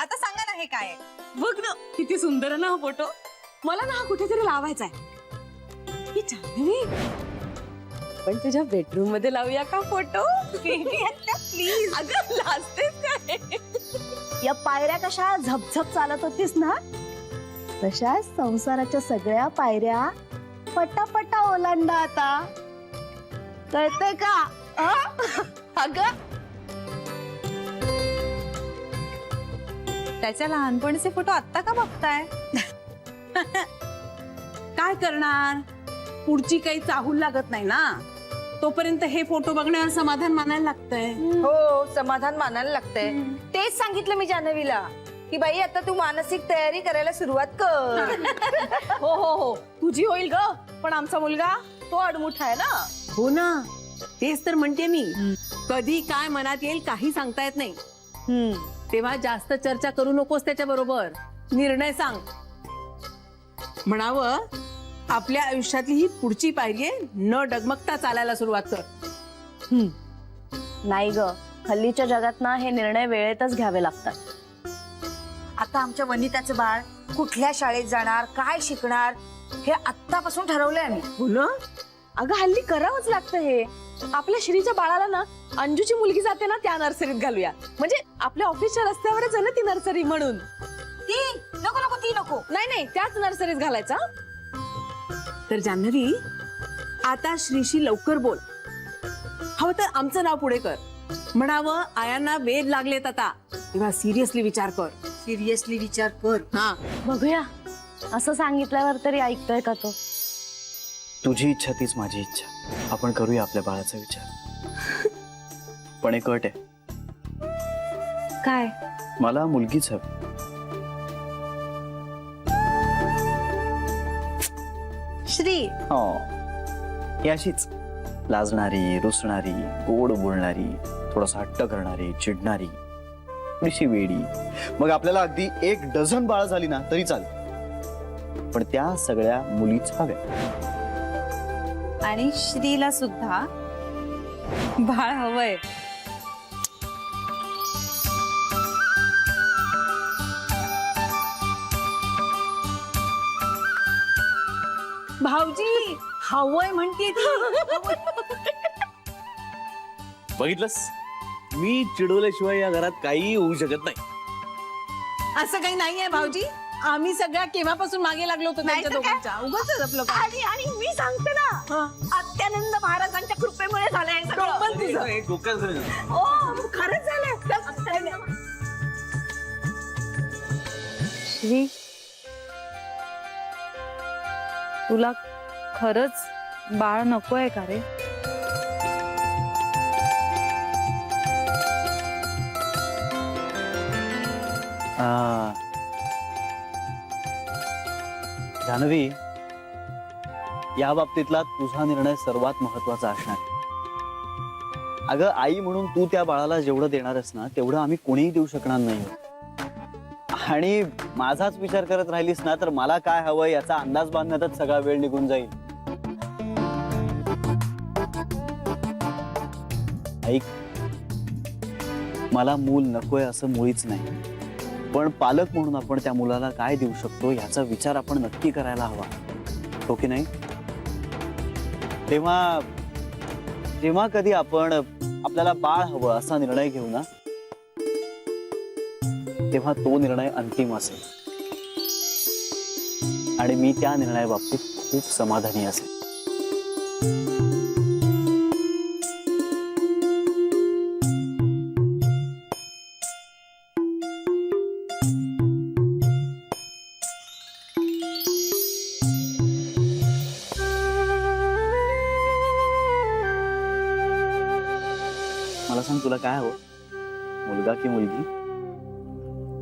आता सांगा ना हे काय आहे? बघ ना किती सुंदर आहे ना हा फोटो. मला ना हा कुठेतरी लावायचा आहे. ही जान्हवी, पण तुझ्या बेडरूम मध्ये लावूया का फोटो? प्लीज. अगं लाजतेस काय? या पायऱ्या कशा झपझप चालत होतीस ना, तशा संसाराच्या सगळ्या पायऱ्या पटापटा ओलांडा आता. कळतंय का? अगं त्याच्या लहानपणीचे फोटो आता का बघताय? काय करणार, पुढची काही चाहूल लागत नाही ना, तोपर्यंत हे फोटो बघण्यावर समाधान मानायला लागतंय. हो, समाधान मानायला लागतंय. तेच सांगितलं मी जान्हवीला की बाई आता तू मानसिक तयारी करायला सुरुवात कर. हो हो हो, तुझी होईल ग, पण आमचा मुलगा तो अडमुठा आहे ना. हो ना, तेच तर म्हणते मी. कधी काय मनात येईल काही सांगता येत नाही. तेव्हा जास्त चर्चा करू नकोस त्याच्या बरोबर. निर्णय सांग. म्हणावं आपल्या आयुष्यातली ही पुढची पायरी आहे, न डगमगता चालायला सुरुवात कर. नाही ग, हल्लीच्या जगात ना हे निर्णय वेळेतच घ्यावे लागतात. आता आमच्या वनिताचं बाळ कुठल्या शाळेत जाणार, काय शिकणार हे आत्तापासून ठरवलंय आम्ही. हो ना, अगं हल्ली करावंच लागतं हे. आपल्या श्रीच्या बाळाला ना अंजूची मुलगी जाते ना त्या नर्सरीत घालूया. म्हणजे आपल्या ऑफिसच्या रस्त्यावरच आहे ना ती नर्सरी, म्हणून. ती नको नको, ती नको. नाही नाही, त्याच नर्सरीत घालायचा. तर जान्हवी आता श्रीशी लवकर बोल. हवं तर आमचं नाव पुढे कर. म्हणावं आयांना वेध लागलेत आता, तेव्हा सिरियसली विचार कर. सिरियसली विचार कर. हा, बघूया असं सांगितल्यावर तरी ऐकतोय का तो. तुझी इच्छा तीच माझी इच्छा. आपण करूया आपल्या बाळाचा विचार. पण एक अट आहे, काय? मला मुलगीच हवी. श्री, हो, ही अशीच लाजणारी, रुसणारी, गोड बोलणारी, थोडासा हट्ट करणारी, चिडणारी, थोडीशी वेडी. मग आपल्याला अगदी 1 डझन बाळ झाली ना तरी चालेल, पण त्या सगळ्या मुलीच हव्या. आणि श्रीला सुद्धा बाळ हवंय. भाऊजी हवंय म्हणते ती. बघितलंस, मी चिडवल्याशिवाय या घरात काही होऊ शकत नाही. असं काही नाहीये भाऊजी. आम्ही सगळ्या केव्हापासून मागे लागलो होतो त्यांच्या दोघांच्या. उगाच आपलं काय. आणि मी सांगते ना, अत्यानंद महाराजांच्या कृपेमुळे झालंय सगळं. डोक्यात घाल. ओ, खरंच झालं. श्री, तुला खरंच बाळ नकोय का रे? जान्हवी, या बाबतीतला तुझा निर्णय सर्वात महत्वाचा असणार. अगं आई म्हणून तू त्या बाळाला जेवढं देणारस ना तेवढं आम्ही कोणीही देऊ शकणार नाही. आणि माझाच विचार करत राहिलीस ना तर मला काय हवं याचा अंदाज बांधण्यातच सगळा वेळ निघून जाईल. ऐक, मला मूल नकोय असं मुळीच नाही, पण पालक म्हणून आपण त्या मुलाला काय देऊ शकतो याचा विचार आपण नक्की करायला हवा, हो की नाही? तेव्हा जेव्हा कधी आपण आपल्याला बाळ हवं असा निर्णय घेऊ ना, तेव्हा तो निर्णय अंतिम असेल आणि मी त्या निर्णयाबाबतीत खूप समाधानी असेल. मला सांग, तुला काय हवं, मुलगा की मुलगी?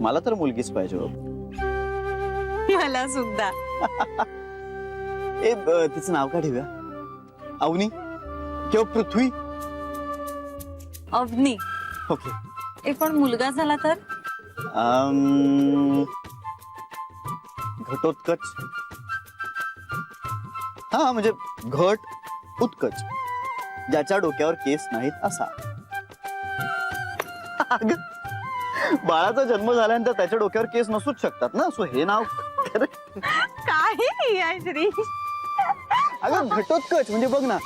मला तर मुलगीच पाहिजे. मला सुद्धा. तिचं नाव काय ठेवूया? अवनी किंवा पृथ्वी? अवनी. ओके. पण मुलगा झाला तर? घटोत्कच. हा, म्हणजे घट उत्कच, ज्याच्या डोक्यावर केस नाहीत असा. बाळाचा जन्म झाल्यानंतर त्याच्या डोक्यावर केस नसूच शकतात ना, सो हे नाव काही आहे श्री. अगं घटोत्कच म्हणजे बघ ना.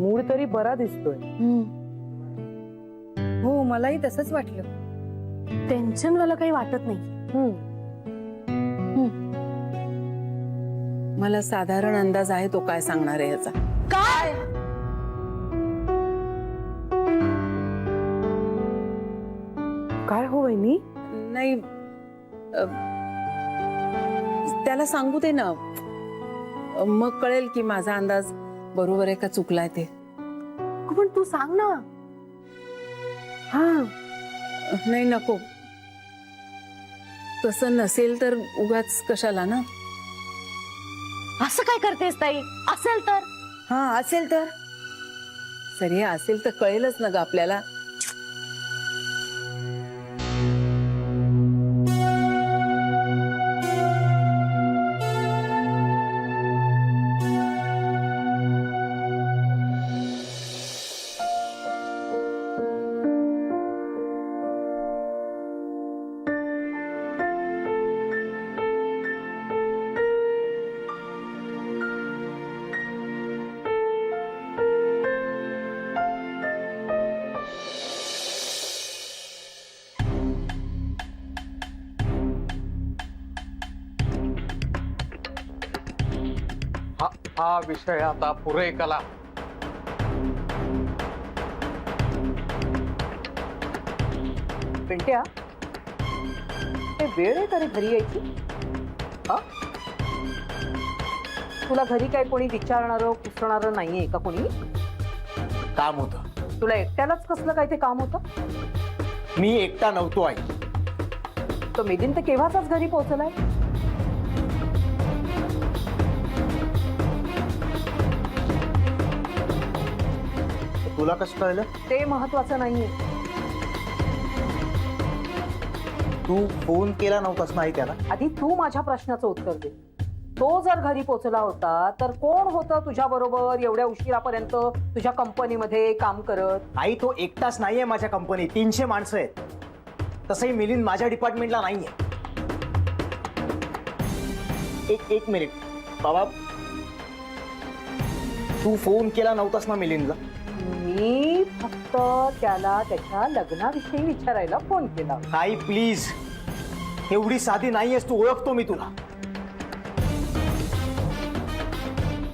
मूड तरी बरा दिसतोय. हो मलाही तसंच वाटलं. टेन्शन वाला काही वाटत नाही. मला साधारण अंदाज आहे तो काय सांगणार आहे याचा. काय काय हो वहिनी? नाही त्याला सांगू दे ना, मग कळेल की माझा अंदाज बरोबर आहे का चुकलाय ते. पण तू सांग ना. हा नाही नको, तसं नसेल तर उगाच कशाला ना. असं काय करतेस ताई? असेल तर हा असेल तर सरी असेल तर कळेलच ना ग आपल्याला. हा विषय आता पुरे कला. पिंट्या, ते वेळ आहे का रे घरी यायची? हा? तुला घरी काय कोणी विचारणारं पुसणारं नाहीये का कोणी? काम होतं. तुला एकट्यालाच कसलं काय ते काम होतं? मी एकटा नव्हतो आई. तो मिलिंद तर केव्हाचाच घरी पोहोचलाय. तुला कसं कळलं? ते महत्वाचं नाहीये. तू फोन केला नव्हतास नाही त्याला? आधी तू माझ्या प्रश्नाचं उत्तर दे. तो जर घरी पोहोचला होता तर कोण होतं तुझ्या बरोबर एवढ्या उशिरापर्यंत तुझ्या कंपनीमध्ये काम करत? आई तो एकटाच नाहीये माझ्या कंपनीत, 300 माणसं आहेत. तसंही मिलिंद माझ्या डिपार्टमेंटला नाहीये. एक मिनिट बाबा, तू फोन केला नव्हतास ना मिलिंदला? मी फक्त त्याला त्याच्या लग्नाविषयी विचारायला फोन केला. आई प्लीज, एवढी साधी नाहीयेस तू, ओळखतो मी तुला.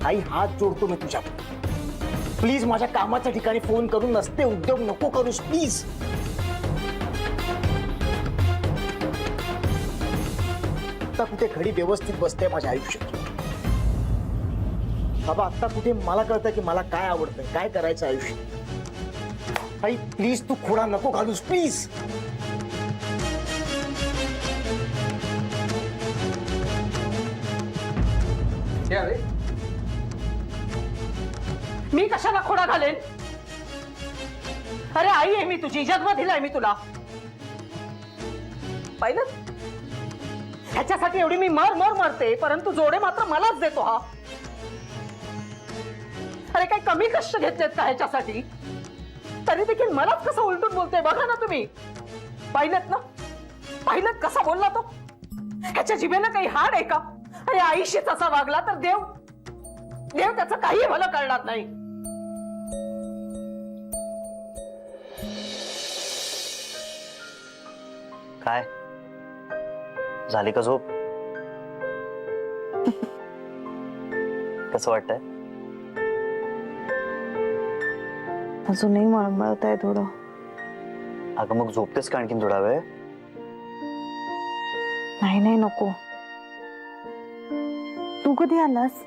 आई हात जोडतो मी तुझ्या. प्लीज माझ्या कामाच्या ठिकाणी फोन करून नसते उद्योग नको करूस प्लीज. आता कुठे घडी व्यवस्थित बसते माझ्या आयुष्यात. बाबा आता कुठे मला कळतं की मला काय आवडतंय, काय करायचं आयुष्यात. आई प्लीज तू खोडा नको घालूस प्लीज. हे अरे मी कशाला खोडा घालेन? अरे आई आहे मी तुझी, जन्म दिलाय मी तुला. पाहिलं, ह्याच्यासाठी एवढी मी मरते, परंतु जोडे मात्र मलाच देतो हा. अरे काही कमी कष्ट घेतलेत का ह्याच्यासाठी? तरी देखील मलाच कसं उलटून बोलते बघा ना तुम्ही. पाहिलं ना, पाहिलं कसा बोलला तो. ह्याच्या जिभेला काही हाड आहे का? अरे आईशीच असा वागला तर देव त्याचं काही भलं करणार नाही. काय झाली का झोप? कसं वाटतंय? अजूनही मळमळत आहे थोडं. अगं मग झोपतेस का आणखीन थोडा वेळ? नाही नको. तू कधी आलास?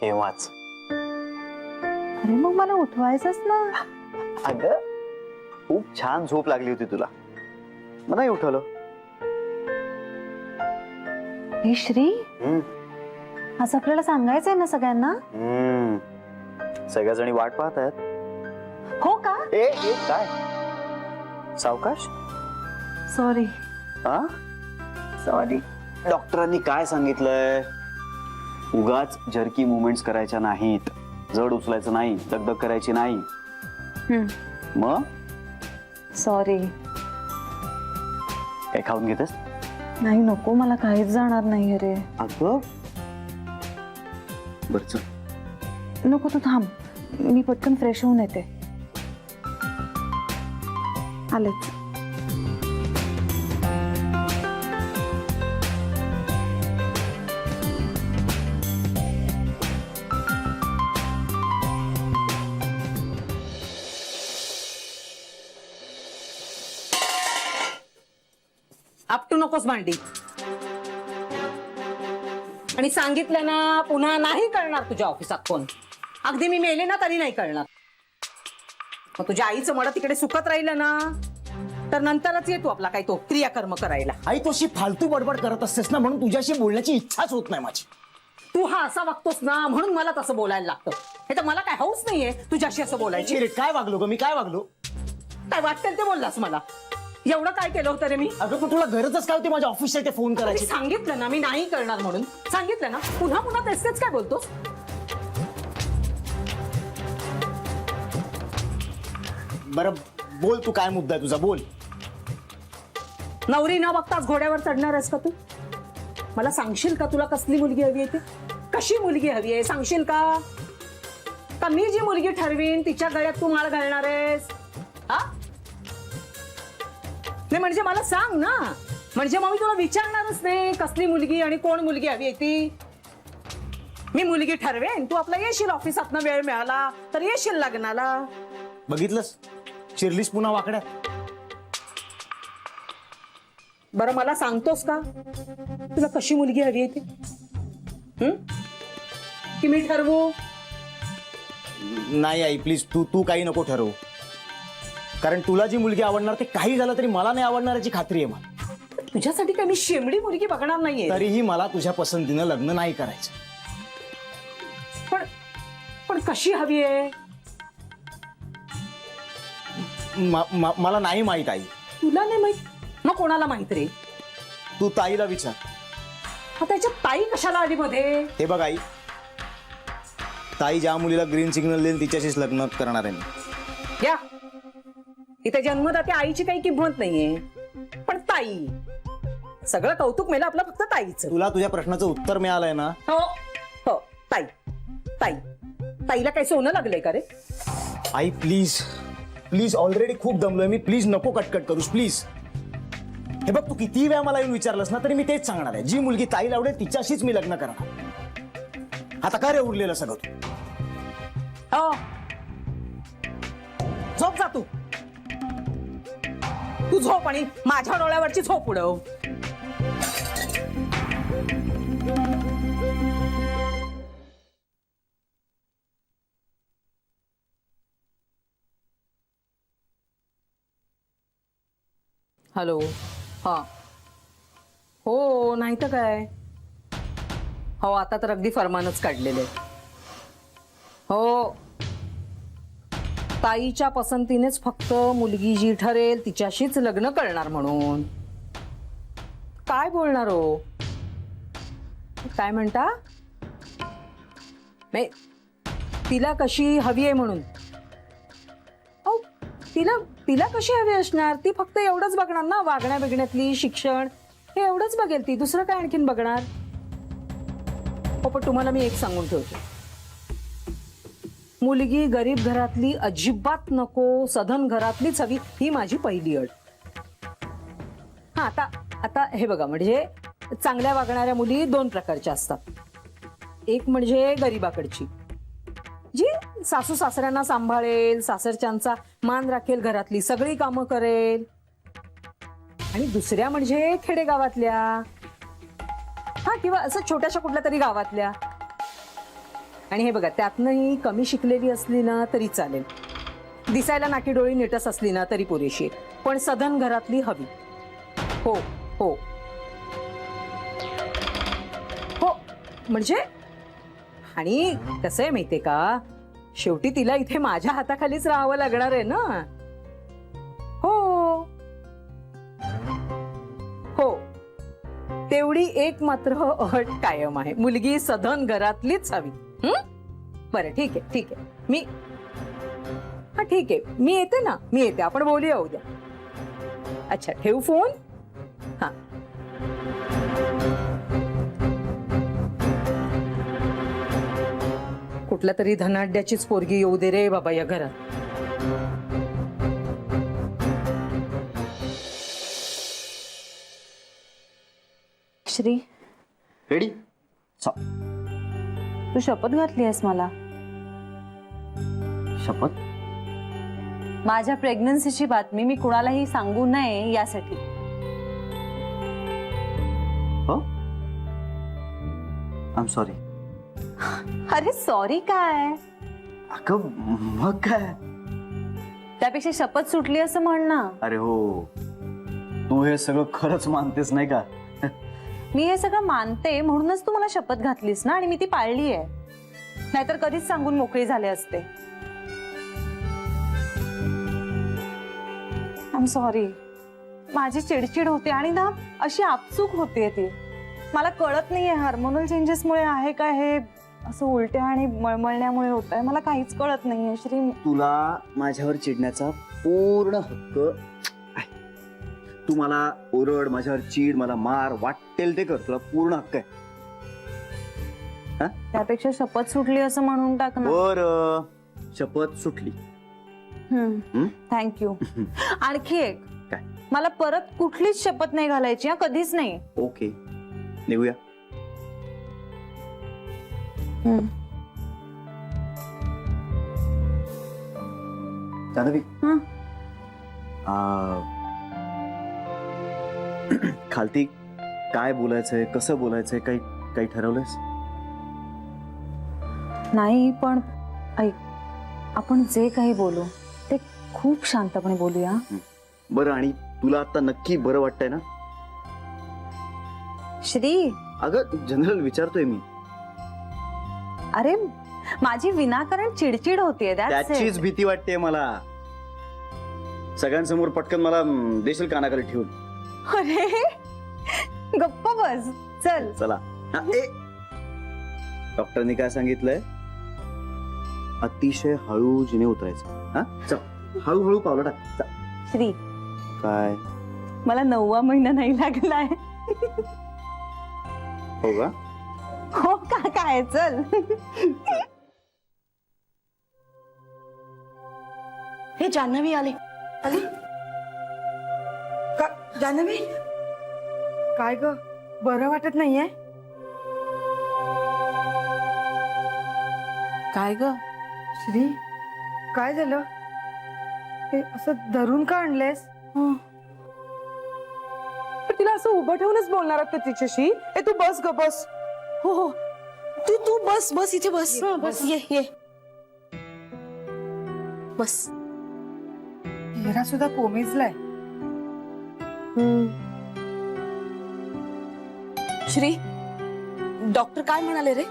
केव्हाच. अरे मग मला उठवायचंच ना. अगं खूप छान झोप लागली होती तुला, मग नाही उठवलं. हे श्री, आज आपल्याला सांगायचंय ना सगळ्यांना? सगळ्या जणी वाट पाहत आहेत. हो का? ए काय सावकाश. सॉरी. सॉरी. डॉक्टरांनी काय सांगितलंय? उगाच जर्की मुवमेंट्स करायच्या नाहीत, जड उचलायचं नाही, दगदग करायची नाही. मग सॉरी. काय खाऊन घेतेस? नाही नको, मला काहीच जाणार नाही रे. अगं बरं चल. नको तू थांब, मी पटकन फ्रेश होऊन येते. आलेच. आपटू नकोस भांडी. आणि सांगितलं ना, पुन्हा नाही करणार तुझ्या ऑफिसात फोन. अगदी मी मेले ना तरी नाही करणार. मग तुझ्या आईचं मड तिकडे सुकत राहिलं ना, तर नंतरच ये तू आपला काही तो क्रियाकर्म करायला. आई तू अशी फालतू बडबड करत असतेस ना, म्हणून तुझ्याशी बोलण्याची इच्छाच होत नाही माझी. तू हा असा वागतोस ना, म्हणून मला तसं बोलायला लागतं. हे तर मला काय हौस नाहीये तुझ्याशी असं बोलायची. अरे काय वागलो ग मी, काय वागलो? काय वाटतं ते बोललास मला. एवढं काय केलं होतं रे मी? अगं पण तुला गरजच काय होती माझ्या ऑफिसला इथे फोन मी करायची? सांगितलं ना मी नाही करणार म्हणून. सांगितलं ना, पुन्हा पुन्हा तेच काय बोलतोस? बरं बोल, तू काय मुद्दा आहे तुझा, बोल. नवरी न बघताच घोड्यावर चढणार आहेस का तू? मला सांगशील का तुला कसली मुलगी हवी आहे? कशी मुलगी हवी आहे सांगशील का? का मी जी मुलगी ठरवीन तिच्या गळ्यात तू माळ घालणार आहेस? हा नाही म्हणजे मला सांग ना, म्हणजे मग मी तुला विचारणारच नाही कसली मुलगी आणि कोण मुलगी हवी आहे ती. मी मुलगी ठरवेन, तू आपला येशील ऑफिसातनं, वेळ मिळाला तर येशील लग्नाला. बघितलंस, चिरलीस पुन्हा वाकड्यात. बरं मला सांगतोस का तुला कशी मुलगी हवी आहे ती? की मी ठरवू? नाही आई प्लीज, तू काही नको ठरवू. कारण तुला जी मुलगी आवडणार ते काही झालं तरी मला नाही आवडणार याची खात्री आहे मला. तुझ्यासाठी काय मी शेंबडी मुलगी बघणार नाहीये. तरीही मला तुझ्या पसंतीनं लग्न नाही करायचं. पण कशी हवी आहे? मला नाही माहित आई. तुला नाही माहित? मग कोणाला माहित रे? तू ताईला विचार. हा त्याच्यात ताई कशाला आली मध्ये? हे बघ आई, ताई ज्या मुलीला ग्रीन सिग्नल देईल तिच्याशीच लग्न करणार आहे मी. या इथे जन्मदात्या आईची काही किंमत नाहीये, पण ताई सगळं कौतुक मेलं आपलं फक्त ताईचं. तुला तुझ्या प्रश्नाचं उत्तर मिळालंय ना? हो हो ताई ताई ताईला काही सोनं लागलंय का रे? आई प्लीज प्लीज, ऑलरेडी खूप दमलोय मी. प्लीज नको कटकट करूस प्लीज. हे बघ, तू किती वेळा मला येऊन विचारलंस ना तरी मी तेच सांगणार आहे. जी मुलगी ताईला आवडेल तिच्याशीच मी लग्न करणार. आता काय रे उरलेलं सगळं तू? हो. झोप जा तू. तू झोप आणि माझ्या डोळ्यावरची झोप उडव. हॅलो. हा. हो, नाही तर काय. हो, आता तर अगदी फरमानच काढलेले. हो, ताईच्या पसंतीनेच फक्त मुलगी जी ठरेल तिच्याशीच लग्न करणार म्हणून. काय बोलणार हो? काय म्हणता? नाही, तिला कशी हवी आहे म्हणून. अहो, तिला कशी हवी असणार? ती फक्त एवढंच बघणार ना, वागण्या बिगण्यातली, शिक्षण, हे एवढंच बघेल ती. दुसरं काय आणखीन बघणार? हो, पण तुम्हाला मी एक सांगून ठेवते, मुलगी गरीब घरातली अजिबात नको, सधन घरातलीच हवी, ही माझी पहिली अट. हा, आता हे बघा, म्हणजे चांगल्या वागणाऱ्या मुली दोन प्रकारच्या असतात. एक म्हणजे गरीबाकडची, जी सासू सासऱ्यांना सांभाळेल, सासरच्यांचा मान राखेल, घरातली सगळी कामं करेल. आणि दुसऱ्या म्हणजे खेडेगावातल्या, हा, किंवा असं छोट्याशा कुठल्या तरी गावातल्या. आणि हे बघा, त्यातनंही कमी शिकलेली असली ना तरी चालेल, दिसायला नाकी डोळी नीटच असली ना तरी पुरेशी, पण सधन घरातली हवी. हो हो हो, म्हणजे आणि कसं आहे माहितीये का, शेवटी तिला इथे माझ्या हाताखालीच राहावं लागणार आहे ना. हो हो, तेवढी एक मात्र अट कायम आहे, मुलगी सधन घरातलीच हवी. बरं, ठीक आहे ठीक आहे, हा ठीक आहे, मी येते, आपण बोलूया उद्या. अच्छा, ठेवू फोन. हा. कुठल्या तरी धनाढ्याचीच पोरगी येऊ दे रे बाबा या घरात. श्री, रेडी? तू शपथ घातली आहेस मला. शपथ? माझ्या प्रेग्नन्सीची बातमी मी कुणालाही सांगू नये यासाठी. हो, आय एम सॉरी. अरे सॉरी काय, अगं मग काय, त्यापेक्षा शपथ सुटली असं म्हण ना. अरे हो, तू हे सगळं खरंच मानतेस नाही का? मी हे सगळं मानते म्हणूनच तू मला शपथ घातलीस ना, आणि मी ती पाळली आहे. नाहीतर कधीच सांगून मोकळी झाले असते. I am sorry. माझी चिडचिड होते आणि ना अशी आपसूक होते ती. मला कळत नाहीये हार्मोनल चेंजेसमुळे आहे का हे, असं उलट्या आणि मळमळण्यामुळे होत आहे, मला काहीच कळत नाहीये. श्री, तुला माझ्यावर चिडण्याचा पूर्ण हक्क आहे. तू मला ओरड, माझ्यावर चिड, मला मार, वाटेल ते कर, तुला पूर्ण हक्क आहे. त्यापेक्षा शपथ सुटली असं म्हणून टाक ना. बरं, शपथ सुटली. थँक्यू. आणखी एक, काय? मला परत कुठलीच शपथ नाही घालायची, कधीच नाही. ओके, निघूया. जान्हवी, खालती काय बोलायचंय, कसं बोलायचंय, काही ठरवलंयस? नाही, पण ऐक, आपण जे काही बोलू ते खूप शांतपणे बोलूया. बरं, आणि तुला आता नक्की बरं वाटतंय ना? श्री, अगं जनरल विचारतोय मी. अरे माझी विनाकारण चिडचिड होतीये, त्याचीच भीती वाटते मला. सगळ्यांसमोर पटकन मला देशील कानाखाली ठेवून? अरे गप्प बस, चल. चला. डॉक्टरनी काय सांगितलंय? अतिशय हळू जिने उतरायचं. हा, चल, हळूहळू पावलं टाक. चल. श्री, काय? मला 9वा महिना नाही लागलाय. हो का? हो का, काय, चल. हे जान्हवी आली आली का जान्हवी काय ग बरं वाटत नाहीये काय ग श्री काय झालं हे असं धरून का आणलंयस पण तिला असं उभं ठेवूनच बोलणार आहात का तिच्याशी? ए तू बस ग बस. हो हो तू तू बस बस इथे बस बस ये बस. चेहरा सुद्धा कोमेजलाय श्री डॉक्टर काय म्हणाले रे?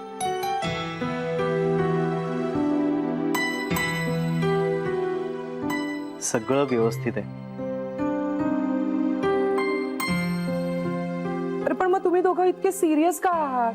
सगळं व्यवस्थित आहे. अरे पण मग तुम्ही दोघं इतके सिरियस का आहात?